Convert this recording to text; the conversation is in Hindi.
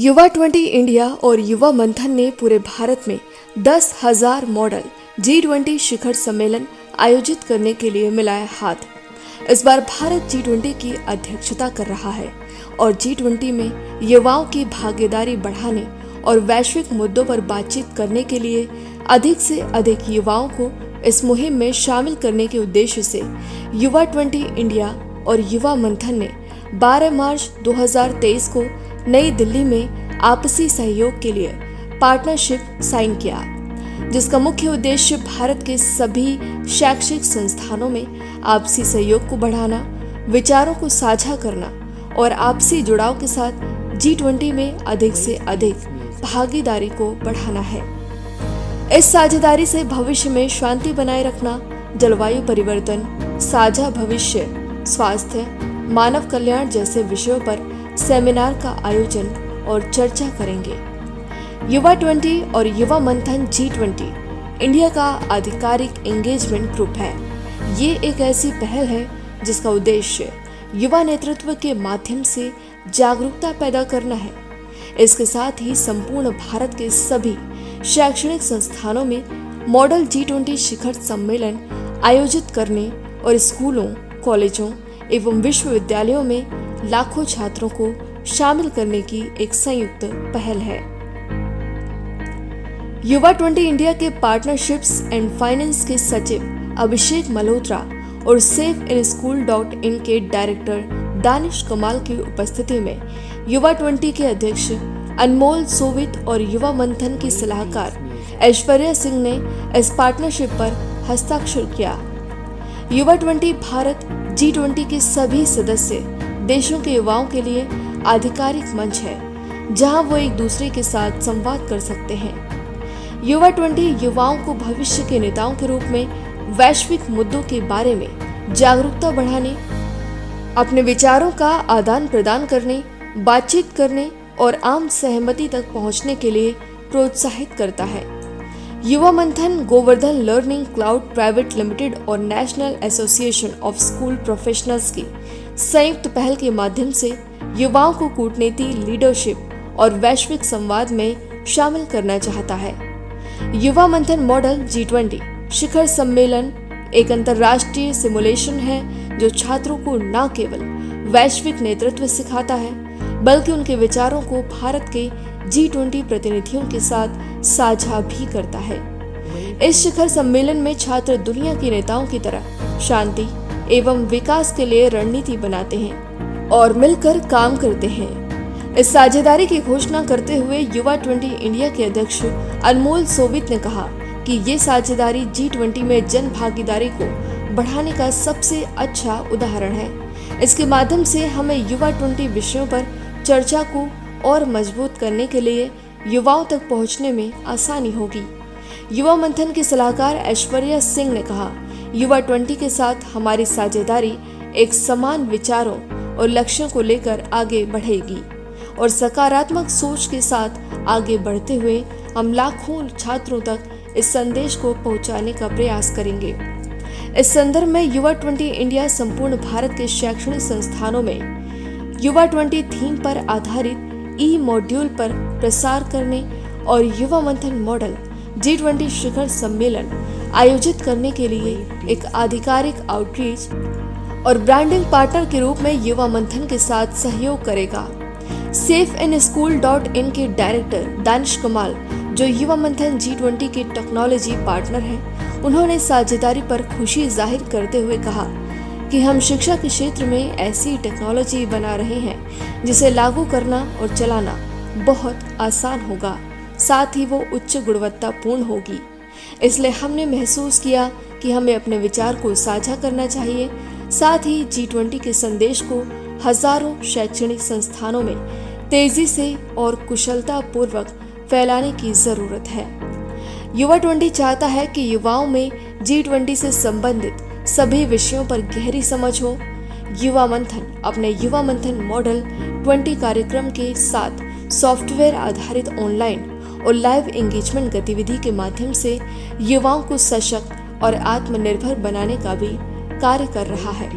युवा 20 इंडिया और युवा मंथन ने पूरे भारत में 10,000 मॉडल G20 शिखर सम्मेलन आयोजित करने के लिए मिलाए हाथ। इस बार भारत G20 की अध्यक्षता कर रहा है और G20 में युवाओं की भागीदारी बढ़ाने और वैश्विक मुद्दों पर बातचीत करने के लिए अधिक से अधिक युवाओं को इस मुहिम में शामिल करने के उद्देश्य से युवा 20 इंडिया और युवा मंथन ने 12 मार्च 2023 को नई दिल्ली में आपसी सहयोग के लिए पार्टनरशिप साइन किया, जिसका मुख्य उद्देश्य भारत के सभी शैक्षिक संस्थानों में आपसी सहयोग को बढ़ाना, विचारों को साझा करना और आपसी जुड़ाव के साथ G20 में अधिक से अधिक भागीदारी को बढ़ाना है। इस साझेदारी से भविष्य में शांति बनाए रखना, जलवायु परिवर्तन, साझा भविष्य, स्वास्थ्य, मानव कल्याण जैसे विषयों पर सेमिनार का आयोजन और चर्चा करेंगे। युवा 20 और युवा मंथन G20 इंडिया का आधिकारिक एंगेजमेंट ग्रुप है। ये एक ऐसी पहल है जिसका उद्देश्य युवा नेतृत्व के माध्यम से जागरूकता पैदा करना है। इसके साथ ही संपूर्ण भारत के सभी शैक्षणिक संस्थानों में मॉडल G20 शिखर सम्मेलन आयोजित करने और स्कूलों, कॉलेजों एवं विश्वविद्यालयों में लाखों छात्रों को शामिल करने की एक संयुक्त पहल है। युवा 20 इंडिया के पार्टनरशिप्स एंड फाइनेंस के सचिव अभिषेक मल्होत्रा और SafeInSchool.in के डायरेक्टर दानिश कमाल की उपस्थिति में युवा 20 के अध्यक्ष अनमोल सोवित और युवा मंथन की सलाहकार ऐश्वर्या सिंह ने इस पार्टनरशिप पर हस्ताक्षर किया। युवा 20 भारत G20 के सभी सदस्य देशों के युवाओं के लिए आधिकारिक मंच है, जहां वो एक दूसरे के साथ संवाद कर सकते हैं। युवा 20 युवाओं को भविष्य के नेताओं के रूप में वैश्विक मुद्दों के बारे में जागरूकता बढ़ाने, अपने विचारों का आदान प्रदान करने, बातचीत करने और आम सहमति तक पहुंचने के लिए प्रोत्साहित करता है। Yuva Manthan Govardhan learning cloud private limited और national association of school professionals की संयुक्त पहल के माध्यम से युवाओं को कूटनीति, लीडरशिप और वैश्विक संवाद में शामिल करना चाहता है। युवा मंथन मॉडल G20 शिखर सम्मेलन एक अंतर्राष्ट्रीय सिमुलेशन है जो छात्रों को न केवल वैश्विक नेतृत्व सिखाता है, बल्कि उनके विचारों को भारत के G20 प्रतिनिधियों के साथ साझा भी करता है। इस शिखर सम्मेलन में छात्र दुनिया के नेताओं की तरह शांति एवं विकास के लिए रणनीति बनाते हैं और मिलकर काम करते हैं। इस साझेदारी की घोषणा करते हुए युवा 20 इंडिया के अध्यक्ष अनमोल सोवित ने कहा कि ये साझेदारी G20 में जन भागीदारी को बढ़ाने का सबसे अच्छा उदाहरण है। इसके माध्यम से हमें युवा 20 विषयों पर चर्चा को और मजबूत करने के लिए युवाओं तक पहुंचने में आसानी होगी। युवा मंथन की सलाहकार ऐश्वर्या सिंह ने कहा, युवा 20 के साथ हमारी साझेदारी एक समान विचारों और लक्ष्यों को लेकर आगे बढ़ेगी और सकारात्मक सोच के साथ आगे बढ़ते हुए हम लाखों छात्रों तक इस संदेश को पहुंचाने का प्रयास करेंगे। इस संदर्भ में युवा 20 इंडिया संपूर्ण भारत के शैक्षणिक संस्थानों में युवा 20 थीम पर आधारित मॉड्यूल पर प्रसार करने और युवा मंथन मॉडल G20 शिखर सम्मेलन आयोजित करने के लिए एक आधिकारिक आउटरीच और ब्रांडिंग पार्टनर के रूप में युवा मंथन के साथ सहयोग करेगा। SafeInSchool.in के डायरेक्टर दानिश कमाल, जो युवा मंथन G20 के टेक्नोलॉजी पार्टनर हैं, उन्होंने साझेदारी पर खुशी जाहिर करते हुए कहा कि हम शिक्षा के क्षेत्र में ऐसी टेक्नोलॉजी बना रहे हैं जिसे लागू करना और चलाना बहुत आसान होगा, साथ ही वो उच्च गुणवत्तापूर्ण होगी। इसलिए हमने महसूस किया कि हमें अपने विचार को साझा करना चाहिए, साथ ही G20 के संदेश को हजारों शैक्षणिक संस्थानों में तेजी से और कुशलता पूर्वक फैलाने की जरूरत है। युवा 20 चाहता है कि युवाओं में G20 से संबंधित सभी विषयों पर गहरी समझ हो। युवा मंथन अपने युवा मंथन मॉडल 20 कार्यक्रम के साथ सॉफ्टवेयर आधारित ऑनलाइन और लाइव एंगेजमेंट गतिविधि के माध्यम से युवाओं को सशक्त और आत्मनिर्भर बनाने का भी कार्य कर रहा है।